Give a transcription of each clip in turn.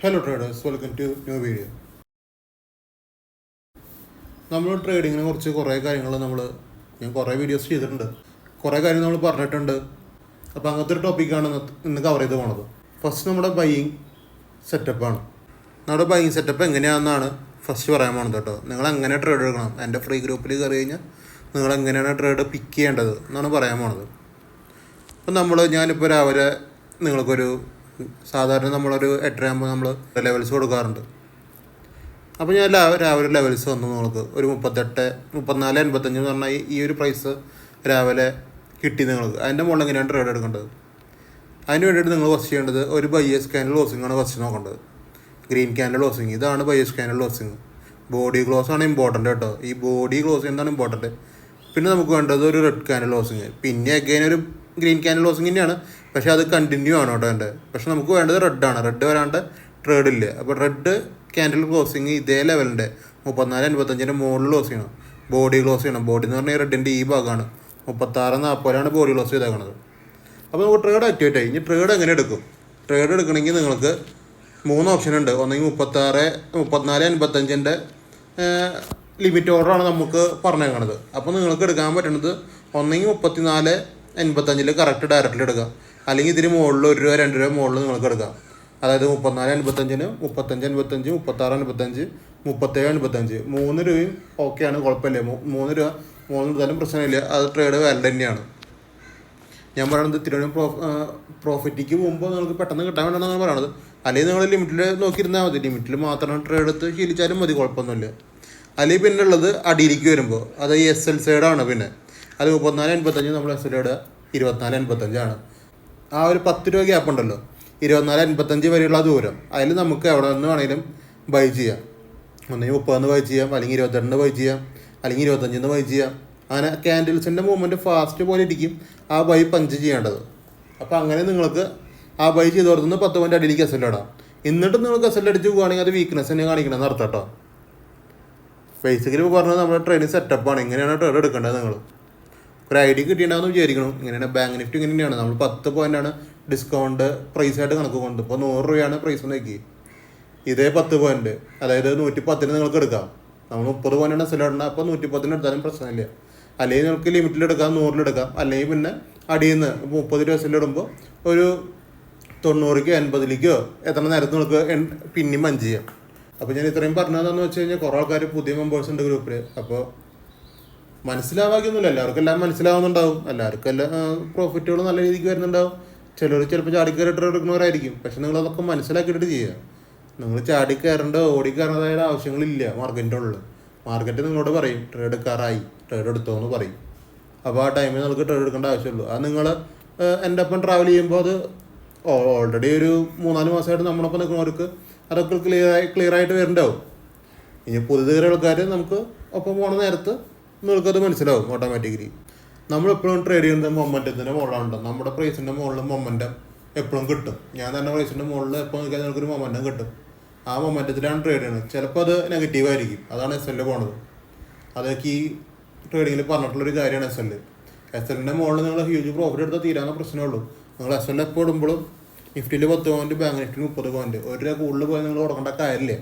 Hello traders, welcome to new video. നമ്മൾ ട്രേഡിങ്ങിനെ കുറിച്ച് കുറേ കാര്യങ്ങൾ ഞാൻ കുറേ വീഡിയോസ് ചെയ്തിട്ടുണ്ട്, കുറേ കാര്യം നമ്മൾ പറഞ്ഞിട്ടുണ്ട്. അപ്പോൾ അങ്ങനത്തെ ഒരു ടോപ്പിക്കാണ് ഇന്ന് കവർ ചെയ്ത് പോണത്. ഫസ്റ്റ് നമ്മുടെ ബൈയിങ് സെറ്റപ്പാണ്. നമ്മുടെ ബൈയിങ് സെറ്റപ്പ് എങ്ങനെയാണെന്നാണ് ഫസ്റ്റ് പറയാൻ പോണത് കേട്ടോ. നിങ്ങൾ എങ്ങനെ ട്രേഡ് എടുക്കണം, എൻ്റെ ഫ്രീ ഗ്രൂപ്പിൽ കയറി കഴിഞ്ഞാൽ നിങ്ങൾ എങ്ങനെയാണ് ട്രേഡ് പിക്ക് ചെയ്യേണ്ടത് എന്നാണ് പറയാൻ പോണത്. അപ്പോൾ ഞാനിപ്പോൾ രാവിലെ നിങ്ങൾക്കൊരു സാധാരണ നമ്മളൊരു 8:30 ആകുമ്പോൾ നമ്മൾ ലെവൽസ് കൊടുക്കാറുണ്ട്. അപ്പോൾ ഞാൻ രാവിലെ ലെവൽസ് വന്നു നിങ്ങൾക്ക് ഒരു 34.85 എന്ന് പറഞ്ഞാൽ ഈ ഒരു പ്രൈസ് രാവിലെ കിട്ടി നിങ്ങൾക്ക്. അതിൻ്റെ മുകളിൽ എങ്ങനെയാണ് ട്രേഡ് എടുക്കേണ്ടത്, അതിന് വേണ്ടിയിട്ട് നിങ്ങൾ ഫസ്റ്റ് ചെയ്യേണ്ടത് ഒരു ബയേഴ്സ് ക്യാൻഡിൽ ക്ലോസിംഗ് ആണ് ഫസ്റ്റ് നോക്കേണ്ടത്. ഗ്രീൻ ക്യാൻഡിൽ ക്ലോസിങ്, ഇതാണ് buyers candle closing. Body close ആണ് ഇമ്പോർട്ടൻ്റ് കേട്ടോ. ഈ ബോഡി ക്ലോസിംഗ് എന്താണ് ഇമ്പോർട്ടൻറ്റ്. പിന്നെ നമുക്ക് വേണ്ടത് ഒരു റെഡ് ക്യാൻഡിൽ ക്ലോസിങ്, പിന്നെ അഗൈൻ ഒരു ഗ്രീൻ ക്യാൻഡിൽ ക്ലോസിങ് തന്നെയാണ്, പക്ഷേ അത് കണ്ടിന്യൂ ആണ് കേട്ടോ എൻ്റെ. പക്ഷേ നമുക്ക് വേണ്ടത് റെഡാണ്, റെഡ് വരാണ്ട് ട്രേഡ് ഇല്ല. അപ്പോൾ റെഡ് ക്യാൻഡിൽ ക്ലോസിങ് ഇതേ ലെവലിൻ്റെ 34.85 മുകളിൽ ക്ലോസ് ചെയ്യണം. ബോഡി ക്ലോസ് ചെയ്യണം. ബോഡി എന്ന് പറഞ്ഞാൽ റെഡിൻ്റെ ഈ ഭാഗമാണ്. 36.40 ബോഡി ക്ലോസ് ചെയ്തേക്കണത്. അപ്പോൾ നമുക്ക് ട്രേഡ് ആക്ടിവേറ്റ് ആയി. ഇനി ട്രേഡ് എങ്ങനെ എടുക്കും? ട്രേഡ് എടുക്കണമെങ്കിൽ നിങ്ങൾക്ക് 3 ഓപ്ഷൻ ഉണ്ട്. ഒന്നെങ്കിൽ 34.85 ലിമിറ്റ് ഓർഡറാണ് നമുക്ക് പറഞ്ഞേക്കണത്. അപ്പോൾ നിങ്ങൾക്ക് എടുക്കാൻ പറ്റുന്നത് ഒന്നെങ്കിൽ 34.85 കറക്റ്റ് ഡയറക്റ്റിൽ എടുക്കാം, അല്ലെങ്കിൽ ഇതിന് മുകളിൽ ₹1 ₹2 മുകളിൽ നിങ്ങൾക്ക് എടുക്കാം. അതായത് 34.85, 35.85, 36.85, 37.85 3 രൂപയും ഓക്കെയാണ്, കുഴപ്പമില്ല. 3 രൂപ 3 എടുത്താലും പ്രശ്നമില്ല, അത് ട്രേഡ് വാലിഡ് തന്നെയാണ്. ഞാൻ പറയുന്നത് തിരുവനന്തപുരം പ്രോഫിറ്റിക്ക് പോകുമ്പോൾ നിങ്ങൾക്ക് പെട്ടെന്ന് കിട്ടാൻ വേണ്ടിയാണ് പറയുന്നത്. അല്ലെങ്കിൽ നിങ്ങൾ ലിമിറ്റിൽ നോക്കിയിരുന്നാൽ മതി. ലിമിറ്റിൽ മാത്രം ട്രേഡ് എടുത്ത് ശീലിച്ചാലും മതി, കുഴപ്പമൊന്നുമില്ല. അല്ലെങ്കിൽ പിന്നെ ഉള്ളത് അടിയിലേക്ക് വരുമ്പോൾ അത് SL സൈഡാണ്. പിന്നെ അത് 34.85 നമ്മൾ SL ഇടുക 24.85 ആണ്. ആ ഒരു 10 രൂപ ഗ്യാപ്പ് ഉണ്ടല്ലോ, 24.85 വരെയുള്ള ദൂരം, അതിൽ നമുക്ക് എവിടെ നിന്ന് വേണമെങ്കിലും ബൈ ചെയ്യാം. ഒന്നെങ്കിൽ 30 ബൈ ചെയ്യാം, അല്ലെങ്കിൽ 22 ബൈ ചെയ്യാം, അല്ലെങ്കിൽ 25 ബൈ ചെയ്യാം. അങ്ങനെ ക്യാൻഡിൽസിൻ്റെ മൂവ്മെൻറ്റ് ഫാസ്റ്റ് പോലെ ഇരിക്കും ആ ബൈ പഞ്ച് ചെയ്യേണ്ടത്. അപ്പോൾ അങ്ങനെ നിങ്ങൾക്ക് ആ ബൈ ചെയ്ത് കൊടുത്തുനിന്ന് 10 പോയിൻ്റ് അടിയിലേക്ക് SL ഇടാം. എന്നിട്ട് നിങ്ങൾക്ക് SL അടിച്ച് പോവുകയാണെങ്കിൽ അത് വീക്ക്നെസ് തന്നെ കാണിക്കണമെന്ന് അർത്ഥം കേട്ടോ. ബേസിക്കലി പറഞ്ഞത് നമ്മുടെ ട്രേഡിങ് സെറ്റപ്പാണ്. ഇങ്ങനെയാണ് ട്രേഡ് എടുക്കേണ്ടത്. നിങ്ങൾ ഒരു ഐഡിയ കിട്ടിയിട്ടുണ്ടാകുമെന്ന് വിചാരിക്കണം. ഇങ്ങനെയാണ് ബാങ്ക് നിഫ്റ്റി ഇങ്ങനെ തന്നെയാണ്. നമ്മൾ 10 പോയിൻ്റാണ് ഡിസ്കൗണ്ട് പ്രൈസായിട്ട് കണക്ക് കൊണ്ട്. ഇപ്പോൾ 100 രൂപയാണ് പ്രൈസ് നോക്കി, ഇതേ 10 പോയിൻ്റ്, അതായത് 110 നിങ്ങൾക്ക് എടുക്കാം. നമ്മൾ 30 പോയിൻ്റാണ് SL ഇടേണ്ടത്. അപ്പോൾ 110 എടുത്താലും പ്രശ്നമില്ല. അല്ലെങ്കിൽ നിങ്ങൾക്ക് ലിമിറ്റിലെടുക്കാം, 100 എടുക്കാം. അല്ലെങ്കിൽ പിന്നെ അടിയിൽ നിന്ന് 30 രൂപ SL ഇടുമ്പോൾ ഒരു 90-ക്കോ 80-ലേക്കോ എത്ര നേരത്ത് നിങ്ങൾക്ക് പിന്നെയും പഞ്ച് ചെയ്യാം. അപ്പോൾ ഞാൻ ഇത്രയും പറഞ്ഞതെന്ന് വെച്ച് കഴിഞ്ഞാൽ കുറേ ആൾക്കാർ പുതിയ മെമ്പേഴ്സ് ഉണ്ട് ഗ്രൂപ്പിൽ. അപ്പോൾ മനസ്സിലാവാക്കൊന്നുമില്ല, എല്ലാവർക്കും എല്ലാം മനസ്സിലാവുന്നുണ്ടാവും. എല്ലാവർക്കും എല്ലാ പ്രോഫിറ്റുകൾ നല്ല രീതിക്ക് വരുന്നുണ്ടാവും. ചിലർ ചിലപ്പോൾ ചാടിക്കയറിട്ട് എടുക്കുന്നവരായിരിക്കും. പക്ഷെ നിങ്ങളതൊക്കെ മനസ്സിലാക്കിയിട്ട് ചെയ്യുക. നിങ്ങൾ ചാടിക്കയറേണ്ട ഓടിക്കയറേണ്ടതായ ആവശ്യങ്ങളില്ല മാർക്കറ്റിൻ്റെ ഉള്ളിൽ. മാർക്കറ്റ് നിങ്ങളോട് പറയും ട്രേഡ് എടുക്കാറായി, ട്രേഡ് എടുത്തോ എന്ന് പറയും. അപ്പോൾ ആ ടൈമിൽ നിങ്ങൾക്ക് ട്രേഡ് എടുക്കേണ്ട ആവശ്യമുള്ളൂ. അത് നിങ്ങൾ എൻ്റെ ഒപ്പം ട്രാവൽ ചെയ്യുമ്പോൾ അത് ഓൾറെഡി ഒരു 3-4 മാസമായിട്ട് നമ്മളൊപ്പം നിൽക്കുന്നവർക്ക് അതൊക്കെ ക്ലിയർ ആയിട്ട് വരുന്നുണ്ടാവും. ഇനി പുതിയ ആൾക്കാർ നമുക്ക് ഒപ്പം പോണ നേരത്ത് നിങ്ങൾക്കത് മനസ്സിലാവും ഓട്ടോമാറ്റിക്കലി. നമ്മളെപ്പോഴും ട്രേഡ് ചെയ്യുന്നത് മൊമെൻറ്റത്തിൻ്റെ മുകളിലാണ്. നമ്മുടെ പ്രൈസിൻ്റെ മുകളിൽ മൊമെൻറ്റം എപ്പോഴും കിട്ടും. ഞാൻ തന്നെ പ്രൈസിൻ്റെ മുകളിൽ എപ്പോൾ നോക്കിയാൽ നിങ്ങൾക്കൊരു മൊമെൻറ്റം കിട്ടും. ആ മൊമെൻറ്റത്തിലാണ് ട്രേഡ് ചെയ്യുന്നത്. ചിലപ്പോൾ അത് നെഗറ്റീവായിരിക്കും. അതാണ് SL പോണത്. അതൊക്കെ ഈ ട്രേഡിങ്ങിൽ പറഞ്ഞിട്ടുള്ളൊരു കാര്യമാണ് SL. SLൻ്റെ മുകളിൽ നിങ്ങൾ ഹ്യൂജ് പ്രോഫിറ്റ് എടുത്താൽ തീരാവുന്ന പ്രശ്നമുള്ളൂ. നിങ്ങൾ SL എപ്പോൾ ഇടുമ്പോഴും നിഫ്റ്റിയിൽ 10 പോയിൻ്റ്, ബാങ്ക് നിഫ്റ്റിയിൽ 30 പോയിൻ്റ്, 1 രൂപ കൂടുതൽ പോയി നിങ്ങൾ കൊടുക്കേണ്ട കാര്യമില്ല.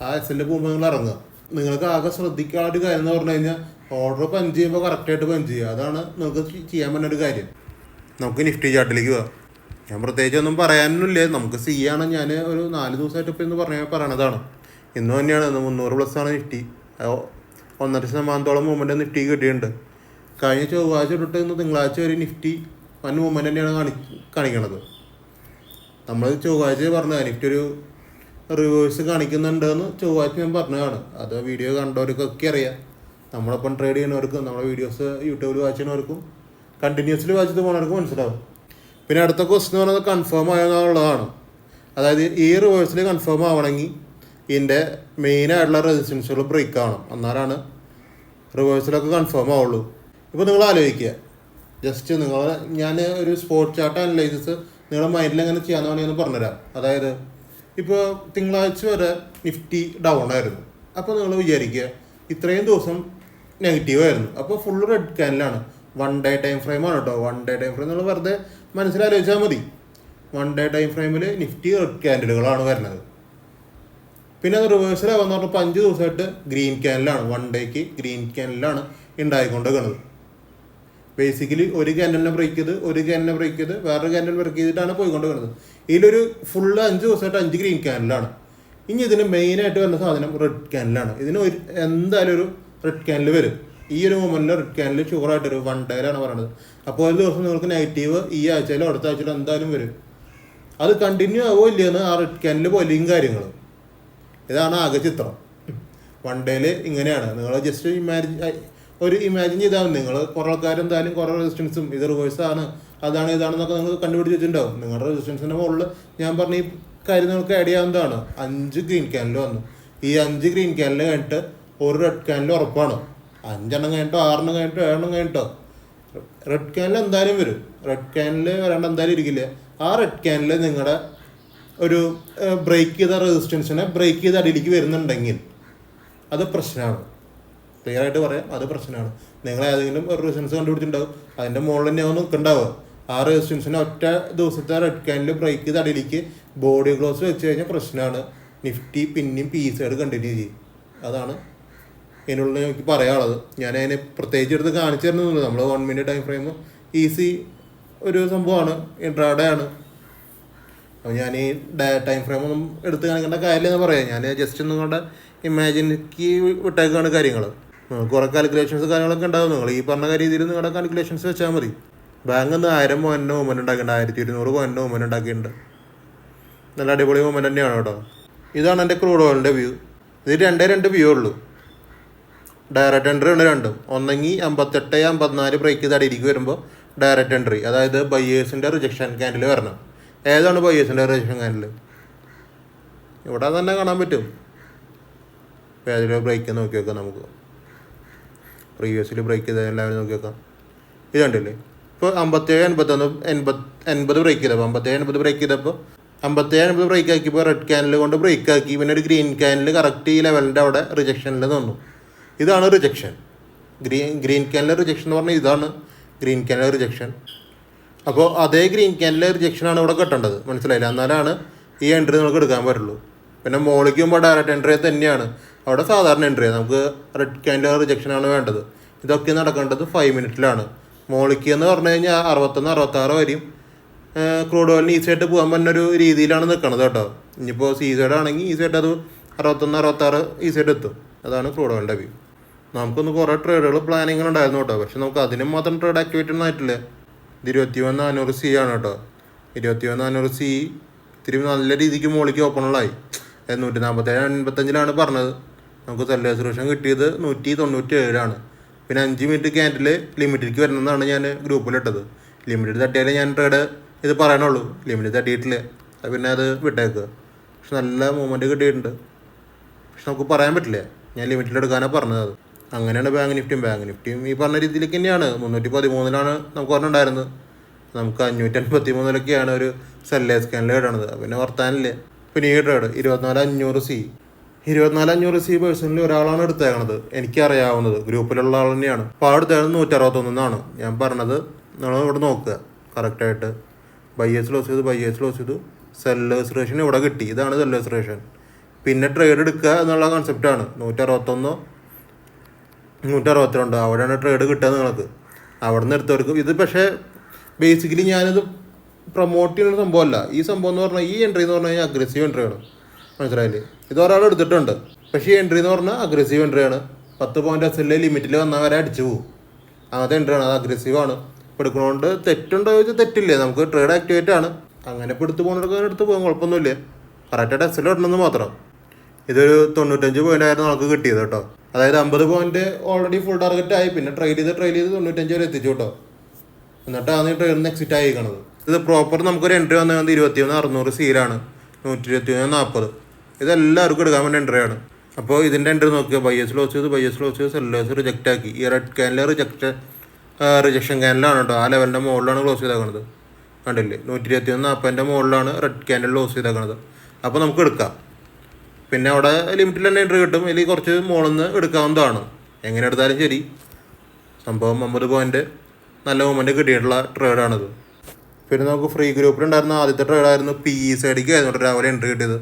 ആ SL പോകുമ്പോൾ നിങ്ങൾ ഇറങ്ങുക. നിങ്ങൾക്ക് ആകെ ശ്രദ്ധിക്കാനുള്ള ഒരു കാര്യം എന്ന് പറഞ്ഞു കഴിഞ്ഞാൽ ഓർഡർ പഞ്ച് ചെയ്യുമ്പോൾ കറക്റ്റായിട്ട് പഞ്ച് ചെയ്യുക. അതാണ് നിങ്ങൾക്ക് ചെയ്യാൻ പറ്റുന്ന ഒരു കാര്യം. നമുക്ക് നിഫ്റ്റി ചാർട്ടിലേക്ക് പോകാം. ഞാൻ പ്രത്യേകിച്ച് ഒന്നും പറയാനൊന്നുമില്ല. നമുക്ക് ആണ്. ഞാൻ ഒരു 4 ദിവസമായിട്ട് ഇപ്പോൾ ഇന്ന് പറയണതാണ്. ഇന്ന് തന്നെയാണ് 300+ ആണ് നിഫ്റ്റി. 1.5% മൂവ്മെൻറ്റ് നിഫ്റ്റി കിട്ടിയിട്ടുണ്ട്. കഴിഞ്ഞ ചൊവ്വാഴ്ച തൊട്ട് ഇന്ന് തിങ്കളാഴ്ച വരെ നിഫ്റ്റി വൻ മൂവ്മെൻറ്റ് തന്നെയാണ് കാണിക്കണത്. നമ്മൾ ചൊവ്വാഴ്ച പറഞ്ഞതാണ് നിഫ്റ്റി ഒരു റിവേഴ്സ് കാണിക്കുന്നുണ്ടെന്ന് ചൊവ്വാഴ്ച ഞാൻ പറഞ്ഞതാണ്. അത് വീഡിയോ കണ്ടവർക്കൊക്കെ അറിയാം. നമ്മളൊപ്പം ട്രേഡ് ചെയ്യുന്നവർക്കും നമ്മുടെ വീഡിയോസ് യൂട്യൂബിൽ വാച്ച് ചെയ്യുന്നവർക്കും കണ്ടിന്യൂസ്ലി വാച്ച് ചെയ്ത് പോകുന്നവർക്കും മനസ്സിലാവും. പിന്നെ അടുത്ത ക്വസ്റ്റ്യൻ എന്ന് പറയുന്നത് കൺഫേം ആയെന്നുള്ളതാണ്. അതായത് ഈ റിവേഴ്സിൽ കൺഫേം ആവണമെങ്കിൽ ഇതിൻ്റെ മെയിനായിട്ടുള്ള റെസിസ്റ്റൻസുകൾ ബ്രേക്ക് ആവണം, എന്നാലാണ് റിവേഴ്സിലൊക്കെ കൺഫേം ആവുള്ളൂ. ഇപ്പോൾ നിങ്ങൾ ആലോചിക്കുക, ജസ്റ്റ് ഞാൻ ഒരു സ്പോട്ട് ചാർട്ട് അനലൈസിസ് നിങ്ങളുടെ മൈൻഡിൽ എങ്ങനെ ചെയ്യാമെന്ന് വേണമെങ്കിൽ പറഞ്ഞുതരാം. അതായത് ഇപ്പോൾ തിങ്കളാഴ്ച വരെ നിഫ്റ്റി ഡൗൺ ആയിരുന്നു. അപ്പോൾ നിങ്ങൾ വിചാരിക്കുക ഇത്രയും ദിവസം നെഗറ്റീവായിരുന്നു. അപ്പോൾ ഫുള്ള് റെഡ് ക്യാൻഡിലാണ്. 1 ഡേ ടൈം ഫ്രെയിമാണ് കേട്ടോ. 1 ഡേ ടൈം ഫ്രെയിം നിങ്ങൾ വെറുതെ മനസ്സിലാലോചിച്ചാൽ മതി. 1 ഡേ ടൈം ഫ്രെയിമിൽ നിഫ്റ്റി റെഡ് ക്യാൻഡിലുകളാണ് വരുന്നത്. പിന്നെ അത് റിവേഴ്സലാവാന്ന് പറഞ്ഞപ്പോൾ 5 ദിവസമായിട്ട് ഗ്രീൻ ക്യാനിലാണ്, 1 ഡേക്ക് ഗ്രീൻ ക്യാനിലാണ് ഉണ്ടായിക്കൊണ്ട് കിടന്നത്. ബേസിക്കലി ഒരു ക്യാൻഡലിനെ ബ്രേക്ക് ചെയ്ത് വേറൊരു ക്യാൻഡൽ ബ്രേക്ക് ചെയ്തിട്ടാണ് പോയിക്കൊണ്ട് കിടന്നത്. ഇതിലൊരു ഫുള്ള് 5 ദിവസമായിട്ട് 5 ഗ്രീൻ ക്യാൻഡലാണ്. ഇനി ഇതിന് മെയിനായിട്ട് വരുന്ന സാധനം റെഡ് ക്യാൻഡലാണ്. ഇതിന് എന്തായാലും ഒരു റെഡ് ക്യാൻഡിൽ വരും. ഈ ഒരു മൊമെൻറ്റിൽ റെഡ് ക്യാൻഡിൽ ഷുവറായിട്ടൊരു 1 ഡേയിലാണ് പറയുന്നത്. അപ്പോൾ ഒരു ദിവസം നിങ്ങൾക്ക് നെഗറ്റീവ് ഈ ആഴ്ചയിലോ അടുത്ത ആഴ്ചയിലോ എന്തായാലും വരും. അത് കണ്ടിന്യൂ ആവോ ഇല്ലയെന്ന് ആ റെഡ് ക്യാൻഡിൽ പോലെയും കാര്യങ്ങൾ. ഇതാണ് ആകെ ചിത്രം. 1 ഡേയിൽ ഇങ്ങനെയാണ്. നിങ്ങൾ ജസ്റ്റ് ഇമാജിൻ ചെയ്താൽ നിങ്ങൾ കുറേ ആൾക്കാർ എന്തായാലും കുറേ റെസിസ്റ്റൻസും ഇത് റിവേഴ്സാണ് അതാണ് ഇതാണെന്നൊക്കെ നിങ്ങൾ കണ്ടുപിടിച്ച് വെച്ചിട്ടുണ്ടാവും. നിങ്ങളുടെ റെസിസ്റ്റൻസിൻ്റെ മുകളിൽ ഞാൻ പറഞ്ഞ ഈ കാര്യം നിങ്ങൾക്ക് ആഡ് ചെയ്യാവുന്നതാണ്. 5 ഗ്രീൻ ക്യാൻഡിൽ വന്നു. ഈ 5 ഗ്രീൻ ക്യാൻഡിൽ കഴിഞ്ഞിട്ട് ഒരു റെഡ് ക്യാൻഡിൽ ഉറപ്പാണ്. 5 എണ്ണം കഴിഞ്ഞിട്ടോ 6 എണ്ണം കഴിഞ്ഞിട്ടോ 7 എണ്ണം കഴിഞ്ഞിട്ടോ റെഡ് ക്യാൻഡിൽ എന്തായാലും വരും. റെഡ് ക്യാൻഡിൽ വരാണ്ട് എന്തായാലും ഇരിക്കില്ല. ആ റെഡ് ക്യാൻഡിൽ നിങ്ങളുടെ ഒരു ബ്രേക്ക് ചെയ്ത റെസിസ്റ്റൻസിനെ ബ്രേക്ക് ചെയ്ത് അടിയിലേക്ക് വരുന്നുണ്ടെങ്കിൽ അത് പ്രശ്നമാണ്. ക്ലിയർ ആയിട്ട് പറയാം, അത് പ്രശ്നമാണ്. നിങ്ങൾ ഏതെങ്കിലും ഒരു റെസിസ്റ്റൻസ് കണ്ടുപിടിച്ചിട്ടുണ്ടാവും, അതിൻ്റെ മുകളിൽ തന്നെയാവും നിൽക്കുന്നുണ്ടാവുക. ആ റെസിസ്റ്റൻസിനെ ഒറ്റ ദിവസത്തെ റെഡ് ക്യാൻഡിൽ ബ്രേക്ക് ചെയ്ത് അടിയിലേക്ക് ബോഡി ക്ലോസ് വെച്ച് കഴിഞ്ഞാൽ പ്രശ്നമാണ്. നിഫ്റ്റി പിന്നെയും പി സൈഡ് കണ്ടിന്യൂ ചെയ്യും. അതാണ് ഇതിനുള്ള എനിക്ക് പറയാനുള്ളത്. ഞാൻ അതിനെ പ്രത്യേകിച്ച് എടുത്ത് കാണിച്ചു തരുന്നില്ല. നമ്മൾ 1 മിനിറ്റ് ടൈം ഫ്രെയിം ഈസി ഒരു സംഭവമാണ്, ഇൻട്രാഡേ ആണ്. അപ്പോൾ ഞാൻ ഈ ടൈം ഫ്രെയിമൊന്നും എടുത്ത് കാണിക്കേണ്ട കാര്യമില്ലെന്ന് പറയാം. ഞാൻ ജസ്റ്റ് നിങ്ങളുടെ ഇമാജിനിക്ക് വിട്ടേക്കാണ് കാര്യങ്ങൾ. കുറേ കാൽക്കുലേഷൻസ് കാര്യങ്ങളൊക്കെ ഉണ്ടാവും. നിങ്ങൾ ഈ പറഞ്ഞ രീതിയിൽ നിങ്ങളുടെ കാൽക്കുലേഷൻസ് വെച്ചാൽ മതി. ബാങ്ക് 1000 പോയിൻറ്റിന് മൂവ്മെൻറ്റ് ഉണ്ടാക്കിയിട്ടുണ്ട്, 1200 പോയിൻറ്റിന് മൂവ്മെൻറ്റ് ഉണ്ടാക്കിയിട്ടുണ്ട്. നല്ല അടിപൊളി മൂവ്മെൻറ്റ് തന്നെയാണ് കേട്ടോ. ഇതാണ് എൻ്റെ ക്രൂഡ് ഓയിലിൻ്റെ വ്യൂ. ഇത് 2 വ്യൂ ഉള്ളൂ. ഡയറക്റ്റ് എൻട്രി ഉണ്ട് രണ്ടും. ഒന്നെങ്കിൽ 58, 54 ബ്രേക്ക് ചെയ്ത് അടിയിലേക്ക് വരുമ്പോൾ ഡയറക്റ്റ് എൻട്രി, അതായത് ബയേഴ്സിൻ്റെ റിജക്ഷൻ ക്യാൻഡിൽ വരണം. ഏതാണ് ബയേഴ്സിൻ്റെ റിജക്ഷൻ ക്യാൻഡിൽ? ഇവിടെ തന്നെ കാണാൻ പറ്റും. ഏതിലോ ബ്രേക്ക് നോക്കി വെക്കാം. നമുക്ക് പ്രീവിയസിൽ ബ്രേക്ക് ചെയ്ത എല്ലാവരും നോക്കി വെക്കാം. ഇത് കണ്ടില്ലേ? ഇപ്പോൾ 57, 81, 80 ബ്രേക്ക് ചെയ്തപ്പോൾ 57, 80 ബ്രേക്ക് ചെയ്തപ്പോൾ 57, 80 ബ്രേക്ക് ആക്കിയപ്പോൾ റെഡ് ക്യാൻഡിൽ കൊണ്ട് ബ്രേക്ക് ആക്കി. പിന്നെ ഒരു ഗ്രീൻ ക്യാൻഡിൽ കറക്റ്റ് ഈ ലെവലിൻ്റെ അവിടെ റിജക്ഷനിൽ നിന്നു. ഇതാണ് റിജക്ഷൻ. ഗ്രീൻ ക്യാൻഡിൽ റിജക്ഷൻ എന്ന് പറഞ്ഞാൽ ഇതാണ് ഗ്രീൻ ക്യാൻഡിൽ റിജക്ഷൻ. അപ്പോൾ അതേ ഗ്രീൻ ക്യാൻഡിൽ റിജക്ഷനാണ് ഇവിടെ കിട്ടേണ്ടത്, മനസ്സിലായില്ല? എന്നാലാണ് ഈ എൻട്രി നമുക്ക് എടുക്കാൻ പറ്റുള്ളൂ. പിന്നെ മോളിക്ക് മുമ്പോൾ ഡയറക്റ്റ് എൻട്രി തന്നെയാണ് അവിടെ സാധാരണ എൻട്രി. നമുക്ക് റെഡ് ക്യാൻഡിൽ റിജക്ഷനാണ് വേണ്ടത്. ഇതൊക്കെ നടക്കേണ്ടത് 5 മിനിറ്റിലാണ്. മോളിക്ക് എന്ന് പറഞ്ഞു കഴിഞ്ഞാൽ 61, 66 വരെയും ക്രൂഡ് ഓയിലിന് ഈസിയായിട്ട് പോകാൻ പറ്റുന്നൊരു രീതിയിലാണ് നിൽക്കുന്നത് കേട്ടോ. ഇനിയിപ്പോൾ സി സൈഡ് ആണെങ്കിൽ ഈസിയായിട്ട് അത് 61, 66 ഈസിയായിട്ട് എത്തും. അതാണ് ക്രൂഡ് ഓയിലിൻ്റെ വ്യൂ. നമുക്കൊന്ന് കുറേ ട്രേഡുകൾ പ്ലാനിങ് ഉണ്ടായിരുന്നു കേട്ടോ. പക്ഷെ നമുക്ക് അതിനും മാത്രം ട്രേഡ് ആക്ടിവേറ്റ് ഒന്നും ആയിട്ടില്ല. ഇത് 21,400C ആണ് കേട്ടോ. 21,400C ഇത്തിരി നല്ല രീതിക്ക് മുകളിലേക്ക് ഓപ്പണുകളായി. 147.85 പറഞ്ഞത്. നമുക്ക് സെല്ലേഴ്സ് റിസർവേഷൻ കിട്ടിയത് 197. പിന്നെ 5 മിനിറ്റ് ക്യാൻഡിൽ ലിമിറ്റിലേക്ക് വരുന്നതാണ് ഞാൻ ഗ്രൂപ്പിലിട്ടത്. ലിമിറ്റ് തട്ടിയാലേ ഞാൻ ട്രേഡ് ഇത് പറയണുള്ളൂ. ലിമിറ്റ് തട്ടിയിട്ടില്ല, പിന്നെ അത് വിട്ടേക്കുക. പക്ഷെ നല്ല മൂവ്മെൻറ്റ് കിട്ടിയിട്ടുണ്ട്. പക്ഷെ നമുക്ക് പറയാൻ പറ്റില്ല, ഞാൻ ലിമിറ്റിലെടുക്കാനാണ് പറഞ്ഞത്. അത് അങ്ങനെയാണ് ബാങ്ക് നിഫ്റ്റിയും ഈ പറഞ്ഞ രീതിയിലേക്ക് തന്നെയാണ്. 313 നമുക്ക് പറഞ്ഞിട്ടുണ്ടായിരുന്നത്. നമുക്ക് 583 ഒരു സെല്ലേഴ്സ് ക്യാൻഡിൽ കിട്ടണത്. പിന്നെ വർത്താനില്ല. പിന്നെ ഈ ട്രേഡ് 24,500C പേഴ്സണലി ഒരാളാണ് എടുത്തേക്കണത്, എനിക്കറിയാവുന്നത്. ഗ്രൂപ്പിലുള്ള ആൾ തന്നെയാണ്. അപ്പോൾ ആ എടുത്തേക്കണത് 161 ഞാൻ പറഞ്ഞത്. നിങ്ങൾ ഇവിടെ നോക്കുക കറക്റ്റായിട്ട്. ബയേഴ്സ് ലോസ് ചെയ്തു. സെല്ലേഴ്സ് റേഷൻ ഇവിടെ കിട്ടി. ഇതാണ് സെല്ലേഴ്സ് റേഷൻ. പിന്നെ ട്രേഡ് എടുക്കുക എന്നുള്ള കൺസെപ്റ്റാണ്. 161, 162 അവിടെയാണ് ട്രേഡ് കിട്ടുക നിങ്ങൾക്ക്. അവിടെ നിന്ന് എടുത്തവർക്ക് ഇത്. പക്ഷേ ബേസിക്കലി ഞാനിത് പ്രൊമോട്ട് ചെയ്യുന്ന സംഭവമല്ല. ഈ സംഭവം എന്ന് പറഞ്ഞാൽ ഈ എൻട്രി എന്ന് പറഞ്ഞു കഴിഞ്ഞാൽ അഗ്രസീവ് എൻട്രിയാണ്, മനസ്സിലായില്ലേ? ഇത് ഒരാൾ എടുത്തിട്ടുണ്ട്. പക്ഷേ ഈ എൻട്രി എന്ന് പറഞ്ഞാൽ അഗ്രസീവ് എൻട്രിയാണ്. 10 പോയിൻ്റ് എസ്എൽ ലിമിറ്റിൽ വന്നാൽ വരെ അടിച്ചു പോകും. അങ്ങനത്തെ എൻട്രിയാണ്. അത് അഗ്രസീവാണ്. ഇപ്പോൾ എടുക്കണോണ്ട് തെറ്റുണ്ടോ ചോദിച്ചാൽ തെറ്റില്ലേ. നമുക്ക് ട്രേഡ് ആക്ടിവേറ്റ് ആണ്. അങ്ങനെ ഇപ്പോൾ എടുത്ത് പോകുന്നവർക്ക് എടുത്ത് പോകാൻ കുഴപ്പമൊന്നുമില്ല. കറക്റ്റായിട്ട് എസ്എൽ ഇടണമെന്ന് മാത്രം. ഇതൊരു 95 പോയിൻ്റായിരുന്നു നമുക്ക് കിട്ടിയത് കേട്ടോ. അതായത് 50 പോയിന്റ് ഓൾറെഡി ഫുൾ ടാർഗറ്റ് ആയി. പിന്നെ ട്രൈൽ ചെയ്ത് 95 വരെ എത്തിച്ചു കേട്ടോ. എന്നിട്ടാണ് ഈ ട്രെയിനിൽ നിന്ന് എക്സിറ്റ് ആയിക്കണത്. ഇത് പ്രോപ്പർ നമുക്കൊരു എൻട്രി വന്നത് 21,600C 121,40. ഇതെല്ലാവർക്കും എടുക്കാൻ വേണ്ടി എൻട്രിയാണ്. അപ്പോൾ ഇതിൻ്റെ എൻട്രി നോക്കുക. ബയേഴ്സ് ലോസ് ചെയ്ത് സെല്ലേഴ്സ് റിജക്റ്റ് ആക്കി. ഈ റെഡ് ക്യാനിൽ റിജക്ഷൻ ക്യാനിലാണ് കേട്ടോ. ആ ലെവലിൻ്റെ മുകളിലാണ് ക്ലോസ് ചെയ്തേക്കണത്. കണ്ടില്ലേ? 121,40 മുകളിലാണ് റെഡ് ക്യാനിൽ ക്ലോസ് ചെയ്തേക്കണത്. അപ്പോൾ നമുക്ക് എടുക്കാം. പിന്നെ അവിടെ ലിമിറ്റിൽ തന്നെ എൻട്രി കിട്ടും. ഇതിൽ കുറച്ച് മുകളിൽ നിന്ന് എടുക്കാവുന്നതാണ്. എങ്ങനെ എടുത്താലും ശരി. സംഭവം 50 പോയിൻ്റ് നല്ല മൂവ്മെൻറ്റ് കിട്ടിയിട്ടുള്ള ട്രേഡാണിത്. പിന്നെ നമുക്ക് ഫ്രീ ഗ്രൂപ്പിലുണ്ടായിരുന്ന ആദ്യത്തെ ട്രേഡായിരുന്നു PE സൈഡിലേക്ക് ആയിരുന്നു രാവിലെ എൻട്രി കിട്ടിയത്.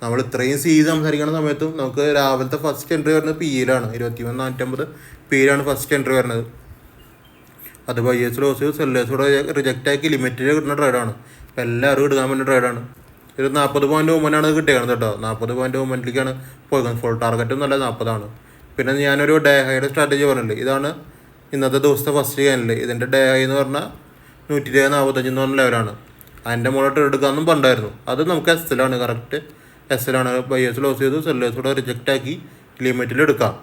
നമ്മൾ ഇത്രയും സംസാരിക്കുന്ന സമയത്തും നമുക്ക് രാവിലത്തെ ഫസ്റ്റ് എൻട്രി വരുന്നത് PE-യിലാണ്. 21,450 PE-യിലാണ് ഫസ്റ്റ് എൻട്രി വരുന്നത്. അത് ബയേഴ്സ് ലോസ് സെല്ലേഴ്സ് കൂടെ റിജക്റ്റ് ആക്കി ലിമിറ്റിൽ കിട്ടുന്ന ട്രേഡാണ്. അപ്പോൾ എല്ലാവരും എടുക്കാൻ വേണ്ട ട്രേഡാണ്. ഒരു 40 പോയിൻ്റ് മൂവ്മെൻ്റാണ് കിട്ടിയത് കേട്ടോ. 40 പോയിൻ്റ് മൂവ്മെൻറ്റിലേക്കാണ് പോയത്. ഫുൾ ടാർഗറ്റും നല്ല 40 പിന്നെ ഞാനൊരു ഡേ ഹൈയുടെ സ്ട്രാറ്റജി പറഞ്ഞില്ലേ, ഇതാണ് ഇന്നത്തെ ദിവസത്തെ ഫസ്റ്റ് ക്യാനിൽ. ഇതിൻ്റെ ഡേ ഹൈ എന്ന് പറഞ്ഞാൽ 145 എന്ന് പറഞ്ഞ ലെവലാണ്. അതിൻ്റെ മുകളിൽ ട്രേഡ് എടുക്കാമെന്നും പണ്ടായിരുന്നു. അത് നമുക്ക് SL-ആണ്, കറക്റ്റ് SL-ആണ്. ബയേഴ്സ് ലോസ് ചെയ്തു സെല്ലേഴ്സ് കൂടെ റിജക്റ്റ് ആക്കി ലിമിറ്റിൽ എടുക്കാം.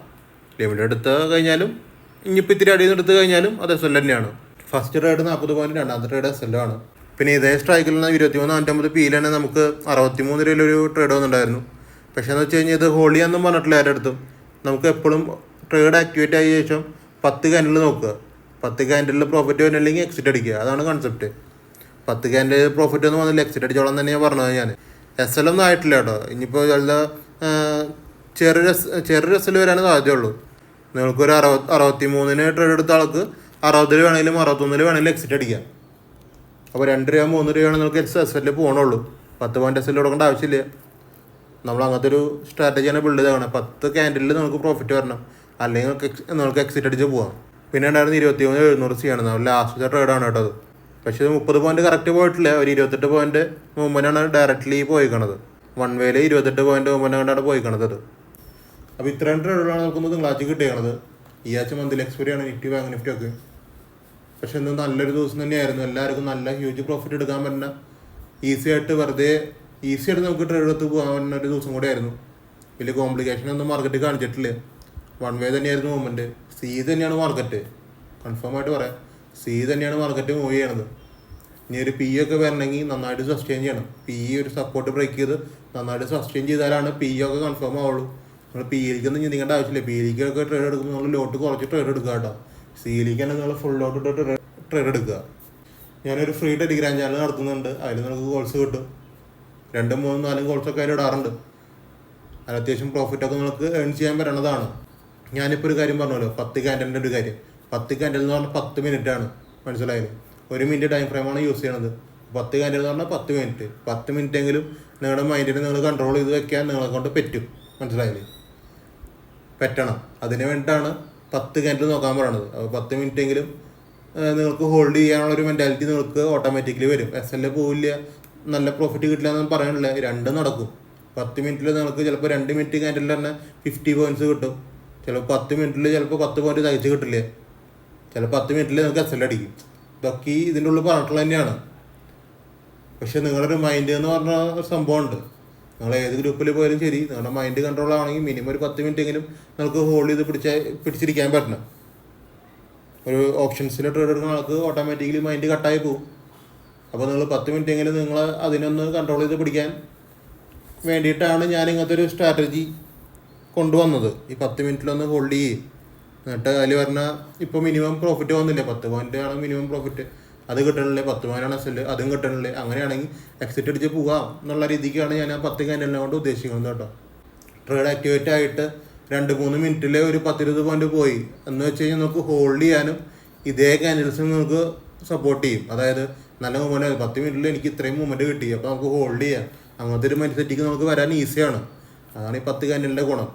ലിമിറ്റ് എടുത്ത് കഴിഞ്ഞാലും ഇനിയിപ്പോൾ ഇത്തിരി അടിയിൽ നിന്ന് എടുത്ത് കഴിഞ്ഞാലും അത് SL തന്നെയാണ്. ഫസ്റ്റ് ട്രേഡ് 40 പോയിൻറ്റ്, രണ്ടാമത്തെ ട്രേഡ് SL-ആണ്. പിന്നെ ഇതേ സ്ട്രൈക്കിൽ നിന്ന് 21,450 PE-യിൽ തന്നെ നമുക്ക് 63 രൂപയിലൊരു ട്രേഡ് വന്നിട്ടുണ്ടായിരുന്നു. പക്ഷേ എന്ന് വെച്ച് കഴിഞ്ഞാൽ ഇത് ഹോൾഡ് ചെയ്യാനൊന്നും പറഞ്ഞിട്ടില്ല ആരുടെ അടുത്തും. നമുക്ക് എപ്പോഴും ട്രേഡ് ആക്ടിവേറ്റ് ആയ ശേഷം 10 ക്യാൻഡിൽ നോക്കുക. 10 ക്യാൻഡിൽ പ്രോഫിറ്റ് വരുന്നില്ലെങ്കിൽ എക്സിറ്റ് അടിക്കുക. അതാണ് കൺസെപ്റ്റ്. 10 ക്യാൻഡിൽ പ്രോഫിറ്റ് ഒന്നും വന്നില്ല, എക്സിറ്റ് അടിച്ചോളം തന്നെ ഞാൻ പറഞ്ഞത്. ഞാൻ SL ഒന്നും ആയിട്ടില്ല കേട്ടോ. ഇനിയിപ്പോൾ വല്ല ചെറിയൊരു SL വരാനേ സാധ്യതയുള്ളൂ. നിങ്ങൾക്കൊരു 63 ട്രേഡ് എടുത്ത ആൾക്ക് 60 വേണമെങ്കിലും 61 വേണമെങ്കിലും എക്സിറ്റ് അടിക്കാം. അപ്പോൾ 2 രൂപ 3 രൂപയാണ് നിങ്ങൾക്ക് SL പോകണുള്ളൂ. 10 പോയിൻ്റ് SL കൊടുക്കേണ്ട ആവശ്യമില്ല. നമ്മൾ അങ്ങനത്തെ ഒരു സ്ട്രാറ്റജിയാണ് ബിൽഡ് ചെയ്തതാണ്. 10 ക്യാൻഡിലിൽ നമുക്ക് പ്രോഫിറ്റ് വരണം, അല്ലെങ്കിൽ നിങ്ങൾക്ക് എക്സിറ്റ് അടിച്ച് പോകാം. പിന്നെ ഉണ്ടായിരുന്ന 23,700 ചെയ്യണം. നമ്മൾ ലാസ്റ്റത്തെ ട്രേഡാണ് കേട്ടോ അത്. പക്ഷേ 30 പോയിൻ്റ് കറക്റ്റ് പോയിട്ടില്ല. ഒരു 28 പോയിൻ്റ് മൂവ്മെൻ്റാണ് ഡയറക്റ്റ്ലി പോയിക്കണത്. വൺ വേയിൽ 28 പോയിൻ്റ് മൂവ്മെൻ്റ് കൊണ്ടാണ് പോയിക്കണത് അത്. അപ്പോൾ ഇത്രയും ട്രേഡുകളാണ് നമുക്കൊന്ന് തിങ്കളാഴ്ച കിട്ടിയത്. ഈ ആഴ്ച മന്ത്ലി എക്സ്പയറിയാണ് നിഫ്റ്റി, ബാങ്ക് നിഫ്റ്റി ഒക്കെ. പക്ഷെ ഇന്ന് നല്ലൊരു ദിവസം തന്നെയായിരുന്നു. എല്ലാവർക്കും നല്ല ഹ്യൂജ് പ്രോഫിറ്റ് എടുക്കാൻ പറ്റുന്ന, ഈസി ആയിട്ട് നമുക്ക് ട്രേഡ് എടുത്ത് പോകാൻ പറ്റുന്ന ഒരു ദിവസം കൂടെ ആയിരുന്നു. വലിയ കോംപ്ലിക്കേഷൻ ഒന്നും മാർക്കറ്റ് കാണിച്ചിട്ടില്ല. വൺ വേ തന്നെയായിരുന്നു മൂവ്മെൻറ്റ്. സി തന്നെയാണ് മാർക്കറ്റ്, കൺഫേം ആയിട്ട് പറയാം. സി തന്നെയാണ് മാർക്കറ്റ് മൂവ് ചെയ്യണത്. ഇനി ഒരു PE ഒക്കെ വരണമെങ്കിൽ നന്നായിട്ട് സസ്റ്റെയിൻ ചെയ്യണം. PE ഒരു സപ്പോർട്ട് ബ്രേക്ക് ചെയ്ത് നന്നായിട്ട് സസ്റ്റെയിൻ ചെയ്താലാണ് PE ഒക്കെ കൺഫേം ആവുള്ളൂ. നമ്മൾ PE-ലേക്കൊന്നും ചിന്തിക്കേണ്ട ആവശ്യമില്ല. PE-ലേക്കൊക്കെ ട്രേഡ് എടുക്കുമ്പോൾ നമ്മൾ ലോട്ട് കുറച്ച് ട്രേഡ് എടുക്കുക കേട്ടോ. സിയിലേക്കാണ് നിങ്ങൾ ഫുൾ ലോട്ട് ഇട്ടിട്ട് ട്രേഡ് എടുക്കുക. ഞാനൊരു ഫ്രീ ടെലിഗ്രാം ചാനൽ നടത്തുന്നുണ്ട്. അതിൽ നമുക്ക് കോൾസ് കിട്ടും. 2, 3, 4 കോൾസൊക്കെ അതിൽ ഇടാറുണ്ട്. അത് അത്യാവശ്യം പ്രോഫിറ്റൊക്കെ നിങ്ങൾക്ക് ഏൺ ചെയ്യാൻ പറ്റണതാണ്. ഞാനിപ്പോൾ ഒരു കാര്യം പറഞ്ഞല്ലോ, 10 ക്യാൻഡലിൻ്റെ ഒരു കാര്യം. 10 ക്യാൻഡിൽ എന്ന് പറഞ്ഞാൽ 10 മിനിറ്റാണ്. മനസ്സിലായത്? 1 മിനിറ്റ് ടൈം ഫ്രെയിമാണ് യൂസ് ചെയ്യണത്. 10 ക്യാൻഡിൽ എന്ന് പറഞ്ഞാൽ 10 മിനിറ്റ്. 10 മിനിറ്റെങ്കിലും നിങ്ങളുടെ മൈൻഡിനെ നിങ്ങൾ കൺട്രോൾ ചെയ്ത് വെക്കാൻ നിങ്ങളെ കൊണ്ട് പറ്റും. മനസ്സിലായില്ലേ? പറ്റണം. അതിന് വേണ്ടിയിട്ടാണ് 10 ക്യാൻഡിൽ നോക്കാൻ പറയണത്. അപ്പോൾ 10 മിനിറ്റെങ്കിലും നിങ്ങൾക്ക് ഹോൾഡ് ചെയ്യാനുള്ളൊരു മെൻറ്റാലിറ്റി നിങ്ങൾക്ക് ഓട്ടോമാറ്റിക്കലി വരും. SL പോവില്ല, നല്ല പ്രോഫിറ്റ് കിട്ടില്ല എന്നൊന്നും പറയാനില്ല. രണ്ടും നടക്കും. 10 മിനിറ്റിൽ നിങ്ങൾക്ക് ചിലപ്പോൾ 2 മിനിറ്റ് ക്യാൻഡിൽ തന്നെ 50 പോയിൻറ്റ്സ് കിട്ടും. ചിലപ്പോൾ 10 മിനിറ്റിൽ ചിലപ്പോൾ 10 പോയിൻറ്റ് തയ്ച്ച് കിട്ടില്ല. ചിലപ്പോൾ 10 മിനിറ്റിൽ നിങ്ങൾക്ക് SL അടിക്കും. ഇതൊക്കെ ഇതിൻ്റെ ഉള്ളിൽ പറഞ്ഞിട്ടുള്ള തന്നെയാണ്. പക്ഷെ നിങ്ങളൊരു മൈൻഡ് എന്ന് പറഞ്ഞ ഒരു സംഭവമുണ്ട്. നിങ്ങൾ ഏത് ഗ്രൂപ്പിൽ പോയാലും ശരി, നിങ്ങളുടെ മൈൻഡ് കൺട്രോൾ ആണെങ്കിൽ മിനിമം ഒരു 10 മിനിറ്റെങ്കിലും നിങ്ങൾക്ക് ഹോൾഡ് ചെയ്ത് പിടിച്ചിരിക്കാൻ പറ്റണം. ഒരു ഓപ്ഷൻസിൽ ട്രേഡ് എടുക്കുന്ന ആൾക്ക് ഓട്ടോമാറ്റിക്കലി മൈൻഡ് കട്ടായി പോകും. അപ്പോൾ നിങ്ങൾ 10 മിനിറ്റെങ്കിലും നിങ്ങൾ അതിനൊന്ന് കൺട്രോൾ ചെയ്ത് പിടിക്കാൻ വേണ്ടിയിട്ടാണ് ഞാൻ ഇങ്ങനത്തെ ഒരു സ്ട്രാറ്റജി കൊണ്ടുവന്നത്. ഈ 10 മിനിറ്റിലൊന്ന് ഹോൾഡ് ചെയ്യും. എന്നിട്ട് അതിൽ പറഞ്ഞാൽ ഇപ്പോൾ മിനിമം പ്രോഫിറ്റ് വന്നില്ലേ, 10 പോയിൻ്റ് ആണ് മിനിമം പ്രോഫിറ്റ്. അത് കിട്ടണില്ലേ, 10 പോയിൻ്റാണ് SL, അതും കിട്ടണില്ലേ. അങ്ങനെയാണെങ്കിൽ എക്സിറ്റ് അടിച്ച് പോകാം എന്നുള്ള രീതിക്കാണ് ഞാൻ ആ 10 ക്യാൻഡലിനെ കൊണ്ട് ഉദ്ദേശിക്കുന്നത് കേട്ടോ. ട്രേഡ് ആക്ടിവേറ്റ് ആയിട്ട് 2-3 മിനിറ്റിൽ ഒരു 10-20 പോയിൻ്റ് പോയി എന്ന് വെച്ച് കഴിഞ്ഞാൽ നമുക്ക് ഹോൾഡ് ചെയ്യാനും ഇതേ ക്യാൻഡിൽസ് നമുക്ക് സപ്പോർട്ട് ചെയ്യും. അതായത് നല്ല മൂവ്മെൻറ്റ് 10 മിനിറ്റിൽ എനിക്ക് ഇത്രയും മൂവ്മെൻറ്റ് കിട്ടി, അപ്പോൾ നമുക്ക് ഹോൾഡ് ചെയ്യാം. അങ്ങനത്തെ ഒരു മൈൻഡ് സെറ്റിക്ക് നമുക്ക് വരാൻ ഈസിയാണ്. അതാണ് ഈ 10 ക്യാൻഡലിൻ്റെ ഗുണം.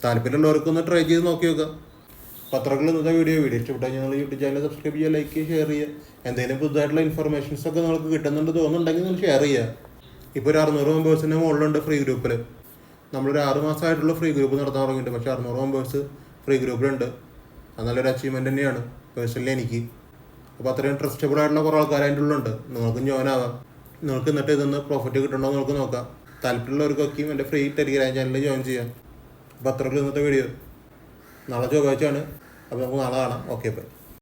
താല്പര്യമുള്ളവർക്കൊന്ന് ട്രൈ ചെയ്ത് നോക്കി നോക്കാം. പത്രങ്ങൾ ഇന്നത്തെ വീഡിയോ ഇഷ്ടപ്പെട്ടാൽ ഞങ്ങൾ യൂട്യൂബ് ചാനൽ സബ്സ്ക്രൈബ് ചെയ്യുക, ലൈക്ക് ചെയ്യുക, ഷെയർ ചെയ്യുക. എന്തെങ്കിലും പുതുതായിട്ടുള്ള ഇൻഫർമേഷൻസൊക്കെ നിങ്ങൾക്ക് കിട്ടുന്നുണ്ട് തോന്നുന്നുണ്ടെങ്കിൽ നിങ്ങൾ ഷെയർ ചെയ്യുക. ഇപ്പോൾ ഒരു 600 മെമ്പേഴ്സിൻ്റെ മുകളിലുണ്ട് ഫ്രീ ഗ്രൂപ്പിൽ. നമ്മളൊരു 6 മാസമായിട്ടുള്ള ഫ്രീ ഗ്രൂപ്പ് നടത്താൻ തുടങ്ങിയിട്ടുണ്ട്. പക്ഷേ 600 മെമ്പേഴ്സ് ഫ്രീ ഗ്രൂപ്പിലുണ്ട്. അത് നല്ലൊരു അച്ചീവ്മെൻറ്റ് തന്നെയാണ് പേഴ്സണലി എനിക്ക്. അപ്പോൾ അത്രയും ട്രസ്റ്റബിൾ ആയിട്ടുള്ള കുറേ ആൾക്കാർ അതിൻ്റെ ഉള്ളിലുണ്ട്. നിങ്ങൾക്കും ജോയിൻ ആവാം. നിങ്ങൾക്ക് എന്നിട്ട് ഇതൊന്ന് പ്രോഫിറ്റ് കിട്ടണോ നമുക്ക് നോക്കാം. താല്പര്യമുള്ളവർക്കൊക്കെയും എൻ്റെ ഫ്രീ ടെലിഗ്രാം ചാനലിൽ ജോയിൻ ചെയ്യാം. അപ്പോൾ അത്രയ്ക്ക് ഇന്നത്തെ വീഡിയോ. നാളെ ചൊവ്വാഴ്ചയാണ്. അപ്പോൾ നമുക്ക് നാളെ കാണാം. Okay, by.